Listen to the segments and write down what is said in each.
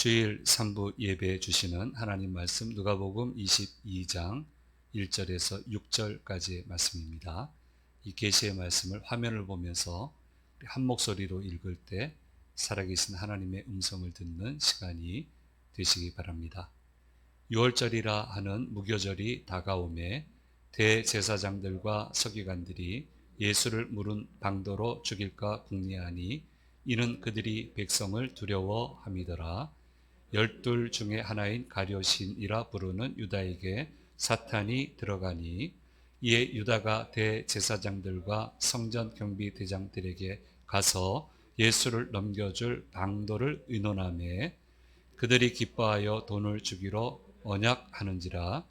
주일 3부 예배해 주시는 하나님 말씀 누가복음 22장 1절에서 6절까지의 말씀입니다. 이 계시의 말씀을 화면을 보면서 한 목소리로 읽을 때 살아계신 하나님의 음성을 듣는 시간이 되시기 바랍니다. 6월절이라 하는 무교절이 다가오매 대제사장들과 서기관들이 예수를 물은 방도로 죽일까 궁리하니 이는 그들이 백성을 두려워함이더라. 12 중에 하나인 가룟신이라 부르는 유다에게 사탄이 들어가니 이에 유다가 대제사장들과 성전 경비대장들에게 가서 예수를 넘겨줄 방도를 의논하며 그들이 기뻐하여 돈을 주기로 언약하는지라.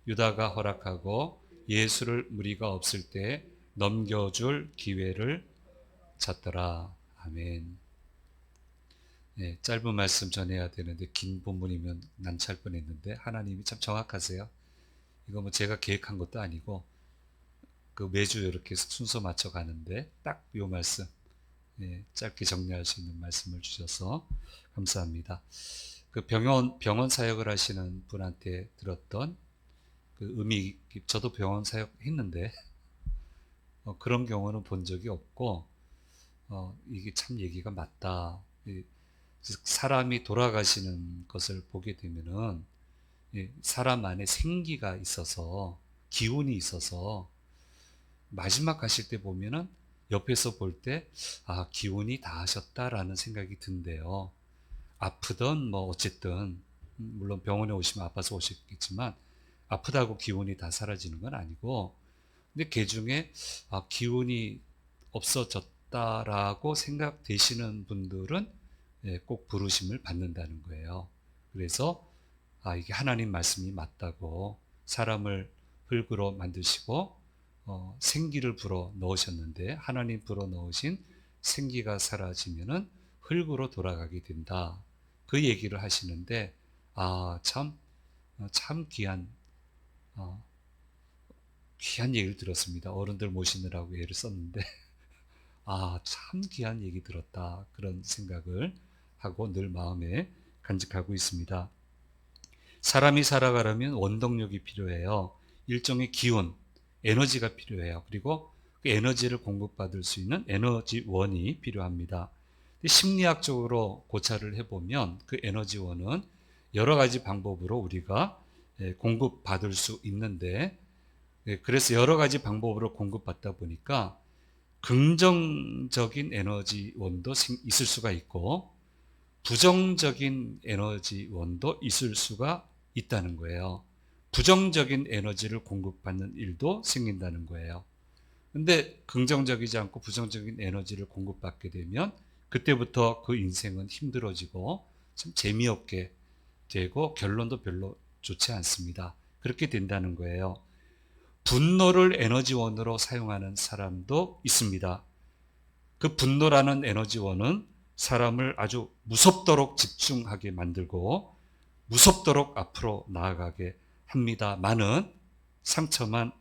유다가 허락하고 예수를 무리가 없을 때 넘겨줄 기회를 찾더라. 아멘. 네, 짧은 말씀 전해야 되는데 긴 본문이면 난처할 뻔했는데 하나님이 참 정확하세요. 이거 뭐 제가 계획한 것도 아니고 그 매주 이렇게 순서 맞춰 가는데 딱 이 말씀, 네, 짧게 정리할 수 있는 말씀을 주셔서 감사합니다. 그 병원 사역을 하시는 분한테 들었던 그 의미, 저도 병원 사역 했는데 그런 경우는 본 적이 없고 이게 참 얘기가 맞다. 사람이 돌아가시는 것을 보게 되면은 사람 안에 생기가 있어서 기운이 있어서 마지막 가실 때 보면은 옆에서 볼 때 기운이 다 하셨다라는 생각이 든대요. 아프던 뭐 어쨌든 물론 병원에 오시면 아파서 오셨겠지만 아프다고 기운이 다 사라지는 건 아니고, 근데 그 중에 기운이 없어졌다라고 생각되시는 분들은 꼭 부르심을 받는다는 거예요. 그래서 이게 하나님 말씀이 맞다고, 사람을 흙으로 만드시고 생기를 불어 넣으셨는데 하나님 불어 넣으신 생기가 사라지면은 흙으로 돌아가게 된다. 그 얘기를 하시는데 참 귀한 얘기를 들었습니다. 어른들 모시느라고 애를 썼는데 참 귀한 얘기 들었다, 그런 생각을 하고 늘 마음에 간직하고 있습니다. 사람이 살아가려면 원동력이 필요해요. 일종의 기운, 에너지가 필요해요. 그리고 그 에너지를 공급받을 수 있는 에너지원이 필요합니다. 심리학적으로 고찰을 해보면 그 에너지원은 여러 가지 방법으로 우리가 공급받을 수 있는데, 그래서 여러 가지 방법으로 공급받다 보니까 긍정적인 에너지원도 있을 수가 있고 부정적인 에너지원도 있을 수가 있다는 거예요. 부정적인 에너지를 공급받는 일도 생긴다는 거예요. 근데 긍정적이지 않고 부정적인 에너지를 공급받게 되면 그때부터 그 인생은 힘들어지고 참 재미없게 되고 결론도 별로 좋지 않습니다. 그렇게 된다는 거예요. 분노를 에너지원으로 사용하는 사람도 있습니다. 그 분노라는 에너지원은 사람을 아주 무섭도록 집중하게 만들고 무섭도록 앞으로 나아가게 합니다만은 상처만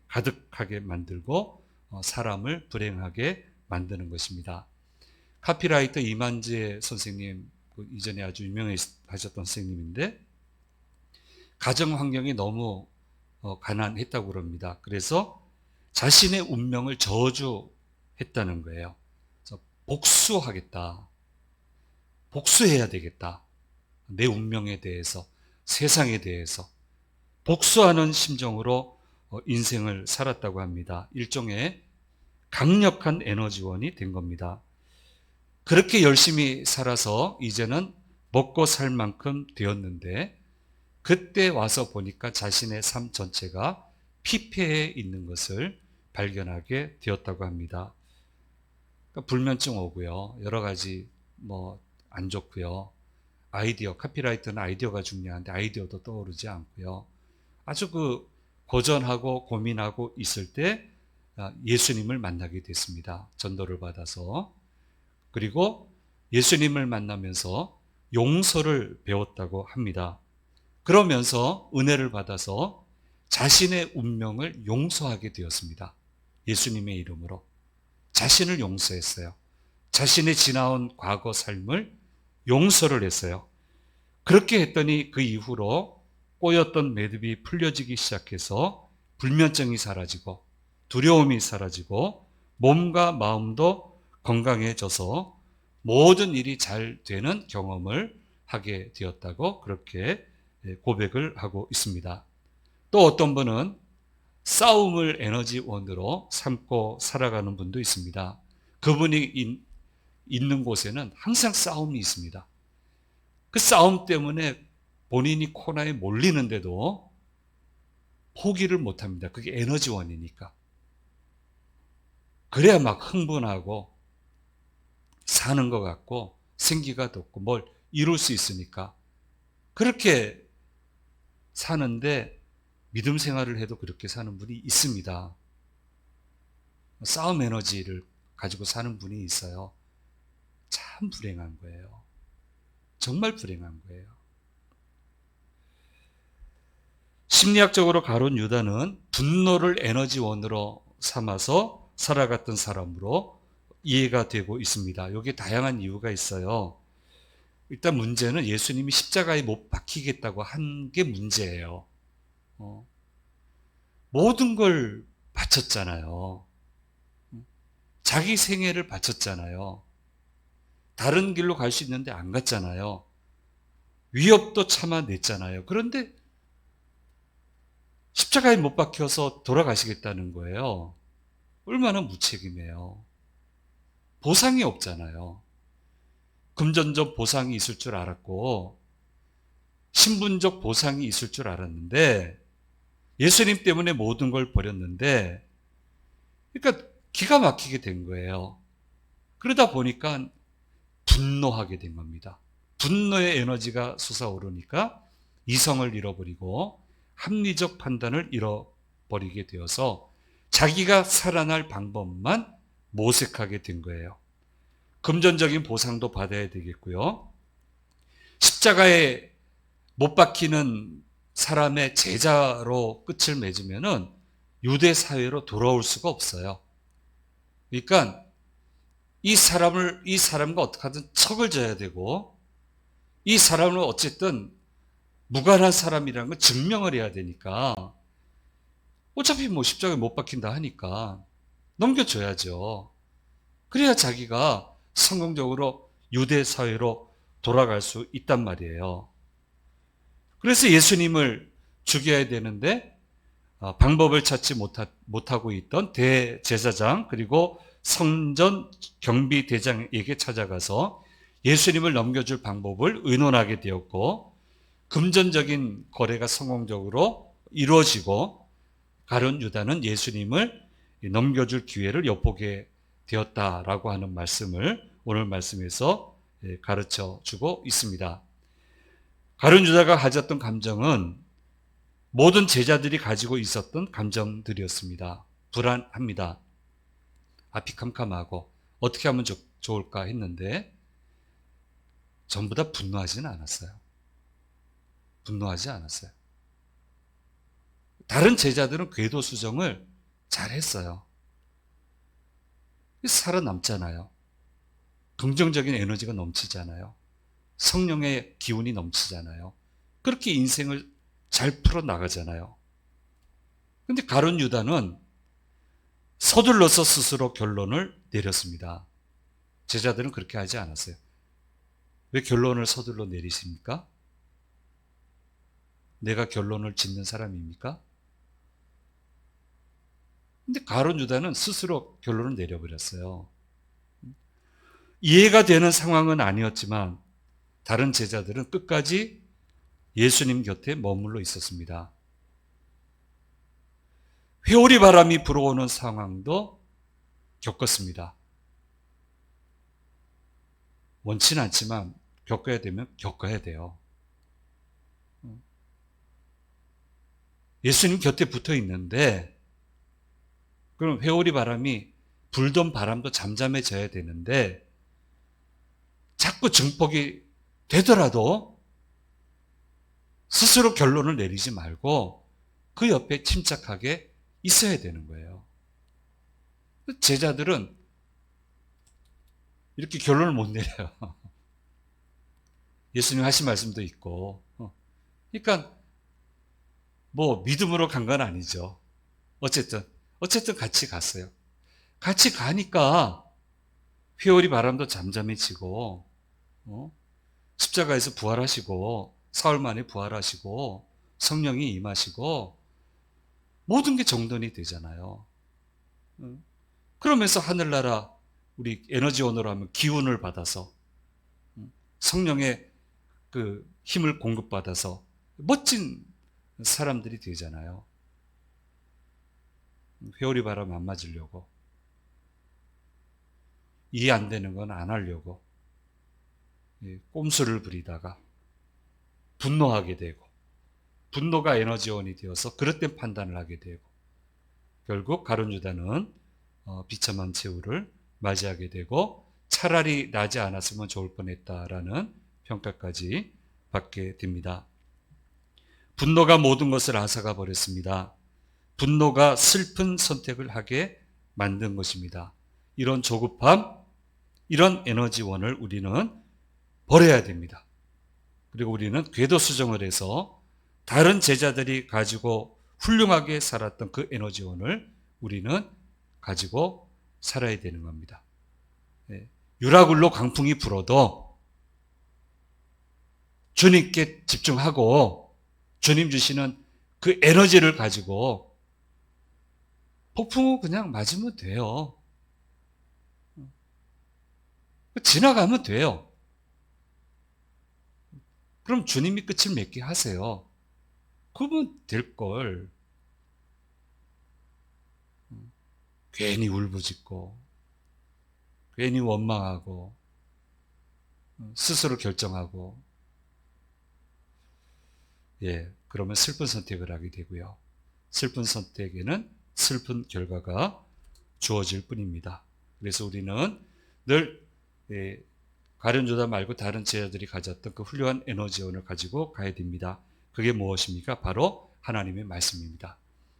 가득하게 만들고 사람을 불행하게 만드는 것입니다. 카피라이터 이만재 선생님, 이전에 아주 유명하셨던 선생님인데 가정 환경이 너무 가난했다고 그럽니다. 그래서 자신의 운명을 저주했다는 거예요. 그래서 복수하겠다, 복수해야 되겠다, 내 운명에 대해서, 세상에 대해서 복수하는 심정으로 인생을 살았다고 합니다. 일종의 강력한 에너지원이 된 겁니다. 그렇게 열심히 살아서 이제는 먹고 살 만큼 되었는데 그때 와서 보니까 자신의 삶 전체가 피폐해 있는 것을 발견하게 되었다고 합니다. 그러니까 불면증 오고요, 여러 가지 안 좋고요, 카피라이터는 아이디어가 중요한데 아이디어도 떠오르지 않고요, 아주 고전하고 고민하고 있을 때 예수님을 만나게 됐습니다. 전도를 받아서. 그리고 예수님을 만나면서 용서를 배웠다고 합니다. 그러면서 은혜를 받아서 자신의 운명을 용서하게 되었습니다. 예수님의 이름으로 자신을 용서했어요. 자신의 지나온 과거 삶을 용서를 했어요. 그렇게 했더니 그 이후로 꼬였던 매듭이 풀려지기 시작해서 불면증이 사라지고 두려움이 사라지고 몸과 마음도 건강해져서 모든 일이 잘 되는 경험을 하게 되었다고 그렇게 고백을 하고 있습니다. 또 어떤 분은 싸움을 에너지원으로 삼고 살아가는 분도 있습니다. 그분이 있는 곳에는 항상 싸움이 있습니다. 그 싸움 때문에 본인이 코너에 몰리는데도 포기를 못합니다. 그게 에너지원이니까. 그래야 막 흥분하고 사는 것 같고 생기가 돋고 뭘 이룰 수 있으니까 그렇게 사는데 믿음 생활을 해도 그렇게 사는 분이 있습니다. 싸움 에너지를 가지고 사는 분이 있어요. 참 불행한 거예요. 정말 불행한 거예요. 심리학적으로 가룟 유다는 분노를 에너지원으로 삼아서 살아갔던 사람으로 이해가 되고 있습니다. 여기에 다양한 이유가 있어요. 일단 문제는 예수님이 십자가에 못 박히겠다고 한 게 문제예요. 모든 걸 바쳤잖아요. 자기 생애를 바쳤잖아요. 다른 길로 갈 수 있는데 안 갔잖아요. 위협도 참아냈잖아요. 그런데 십자가에 못 박혀서 돌아가시겠다는 거예요. 얼마나 무책임해요. 보상이 없잖아요. 금전적 보상이 있을 줄 알았고 신분적 보상이 있을 줄 알았는데 예수님 때문에 모든 걸 버렸는데 그러니까 기가 막히게 된 거예요. 그러다 보니까 분노하게 된 겁니다. 분노의 에너지가 솟아오르니까 이성을 잃어버리고 합리적 판단을 잃어버리게 되어서 자기가 살아날 방법만 모색하게 된 거예요. 금전적인 보상도 받아야 되겠고요. 십자가에 못 박히는 사람의 제자로 끝을 맺으면은 유대 사회로 돌아올 수가 없어요. 그러니까 이 사람과 어떻게 하든 척을 져야 되고 이 사람은 어쨌든 무관한 사람이라는 걸 증명을 해야 되니까 어차피 뭐 십자가에 못 박힌다 하니까 넘겨줘야죠. 그래야 자기가 성공적으로 유대 사회로 돌아갈 수 있단 말이에요. 그래서 예수님을 죽여야 되는데 방법을 찾지 못하고 있던 대제사장 그리고 성전 경비대장에게 찾아가서 예수님을 넘겨줄 방법을 의논하게 되었고 금전적인 거래가 성공적으로 이루어지고 가룟 유다는 예수님을 넘겨줄 기회를 엿보게 되었다라고 하는 말씀을 오늘 말씀에서 가르쳐 주고 있습니다. 가룟 유다가 가졌던 감정은 모든 제자들이 가지고 있었던 감정들이었습니다. 불안합니다. 앞이 캄캄하고 어떻게 하면 좋을까 했는데 전부 다 분노하지는 않았어요. 분노하지 않았어요. 다른 제자들은 궤도 수정을 잘했어요. 살아남잖아요. 긍정적인 에너지가 넘치잖아요. 성령의 기운이 넘치잖아요. 그렇게 인생을 잘 풀어나가잖아요. 근데 가룟 유다는 서둘러서 스스로 결론을 내렸습니다. 제자들은 그렇게 하지 않았어요. 왜 결론을 서둘러 내리십니까? 내가 결론을 짓는 사람입니까? 근데 가룟 유다는 스스로 결론을 내려버렸어요. 이해가 되는 상황은 아니었지만 다른 제자들은 끝까지 예수님 곁에 머물러 있었습니다. 회오리 바람이 불어오는 상황도 겪었습니다. 원치는 않지만 겪어야 되면 겪어야 돼요. 예수님 곁에 붙어 있는데 그럼 회오리 바람이 불던 바람도 잠잠해져야 되는데 자꾸 증폭이 되더라도 스스로 결론을 내리지 말고 그 옆에 침착하게 있어야 되는 거예요. 제자들은 이렇게 결론을 못 내려요. 예수님 하신 말씀도 있고, 그러니까 뭐 믿음으로 간 건 아니죠. 어쨌든 같이 갔어요. 같이 가니까 회오리 바람도 잠잠해지고, 십자가에서 부활하시고, 사흘 만에 부활하시고, 성령이 임하시고, 모든 게 정돈이 되잖아요. 그러면서 하늘나라 우리 에너지원으로 하면 기운을 받아서 성령의 그 힘을 공급받아서 멋진 사람들이 되잖아요. 회오리 바람 안 맞으려고, 이해 안 되는 건 안 하려고 꼼수를 부리다가 분노하게 되고, 분노가 에너지원이 되어서 그릇된 판단을 하게 되고, 결국 가룟 유다는 비참한 최후를 맞이하게 되고 차라리 나지 않았으면 좋을 뻔했다라는 평가까지 받게 됩니다. 분노가 모든 것을 앗아가 버렸습니다. 분노가 슬픈 선택을 하게 만든 것입니다. 이런 조급함, 이런 에너지원을 우리는 버려야 됩니다. 그리고 우리는 궤도 수정을 해서 다른 제자들이 가지고 훌륭하게 살았던 그 에너지원을 우리는 가지고 살아야 되는 겁니다. 유라굴로 강풍이 불어도 주님께 집중하고 주님 주시는 그 에너지를 가지고 폭풍우 그냥 맞으면 돼요. 지나가면 돼요. 그럼 주님이 끝을 맺게 하세요. 그러면 될걸. 괜히 울부짖고 괜히 원망하고 스스로 결정하고, 그러면 슬픈 선택을 하게 되고요. 슬픈 선택에는 슬픈 결과가 주어질 뿐입니다. 그래서 우리는 늘 가룟 유다 말고 다른 제자들이 가졌던 그 훌륭한 에너지원을 가지고 가야 됩니다. 그게 무엇입니까? 바로 하나님의 말씀입니다.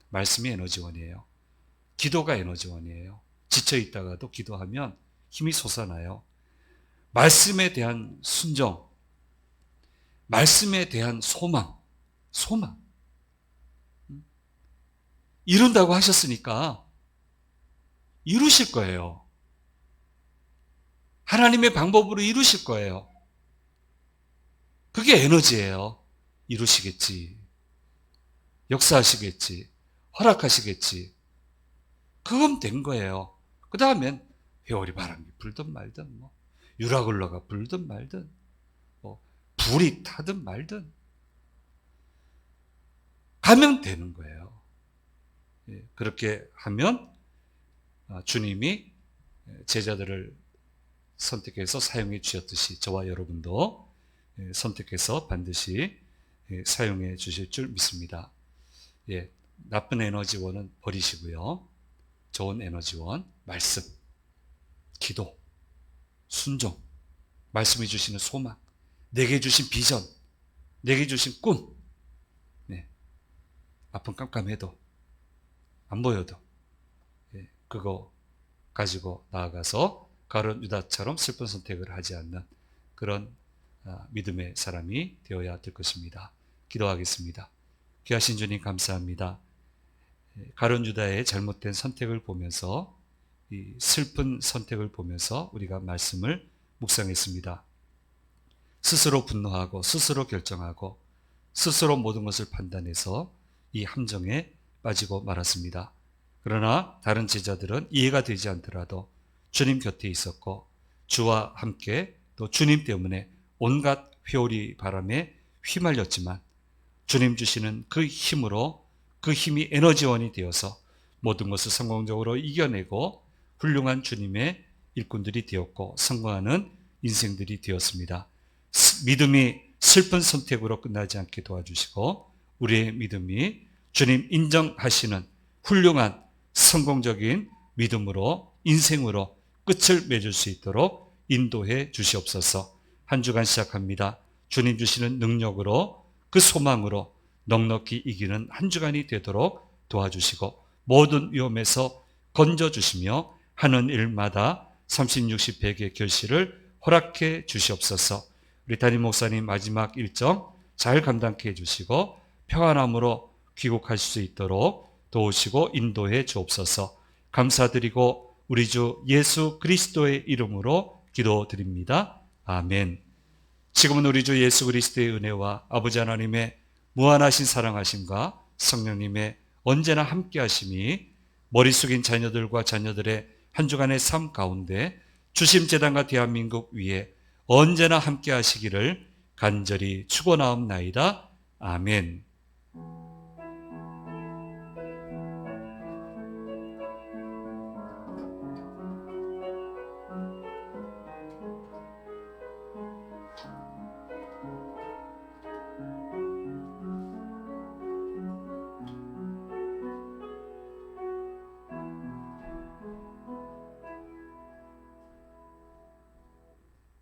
말씀이 에너지원이에요. 기도가 에너지원이에요. 지쳐 있다가도 기도하면 힘이 솟아나요. 말씀에 대한 순종, 말씀에 대한 소망. 이룬다고 하셨으니까 이루실 거예요. 하나님의 방법으로 이루실 거예요. 그게 에너지예요. 이루시겠지. 역사하시겠지. 허락하시겠지. 그건 된 거예요. 그 다음엔 회오리 바람이 불든 말든, 유라굴러가 불든 말든, 불이 타든 말든 가면 되는 거예요. 그렇게 하면 주님이 제자들을 선택해서 사용해 주셨듯이 저와 여러분도 선택해서 반드시 사용해 주실 줄 믿습니다. 나쁜 에너지원은 버리시고요. 좋은 에너지원, 말씀, 기도, 순종, 말씀해 주시는 소망, 내게 주신 비전, 내게 주신 꿈, 앞은 깜깜해도 안 보여도 그거 가지고 나아가서 가룟 유다처럼 슬픈 선택을 하지 않는 그런 믿음의 사람이 되어야 될 것입니다. 기도하겠습니다. 귀하신 주님 감사합니다. 가룟 유다의 잘못된 선택을 보면서, 이 슬픈 선택을 보면서 우리가 말씀을 묵상했습니다. 스스로 분노하고 스스로 결정하고 스스로 모든 것을 판단해서 이 함정에 빠지고 말았습니다. 그러나 다른 제자들은 이해가 되지 않더라도 주님 곁에 있었고 주와 함께 또 주님 때문에 온갖 회오리 바람에 휘말렸지만 주님 주시는 그 힘으로, 그 힘이 에너지원이 되어서 모든 것을 성공적으로 이겨내고 훌륭한 주님의 일꾼들이 되었고 성공하는 인생들이 되었습니다. 믿음이 슬픈 선택으로 끝나지 않게 도와주시고 우리의 믿음이 주님 인정하시는 훌륭한 성공적인 믿음으로, 인생으로 끝을 맺을 수 있도록 인도해 주시옵소서. 한 주간 시작합니다. 주님 주시는 능력으로, 그 소망으로 넉넉히 이기는 한 주간이 되도록 도와주시고 모든 위험에서 건져주시며 하는 일마다 30, 60, 100의 결실을 허락해 주시옵소서. 우리 담임 목사님 마지막 일정 잘 감당케 해주시고 평안함으로 귀국하실 수 있도록 도우시고 인도해 주옵소서. 감사드리고 우리 주 예수 그리스도의 이름으로 기도드립니다. 아멘. 지금은 우리 주 예수 그리스도의 은혜와 아버지 하나님의 무한하신 사랑하심과 성령님의 언제나 함께 하심이 머리 숙인 자녀들과 자녀들의 한 주간의 삶 가운데 주심재단과 대한민국 위에 언제나 함께 하시기를 간절히 축원하옵나이다. 아멘.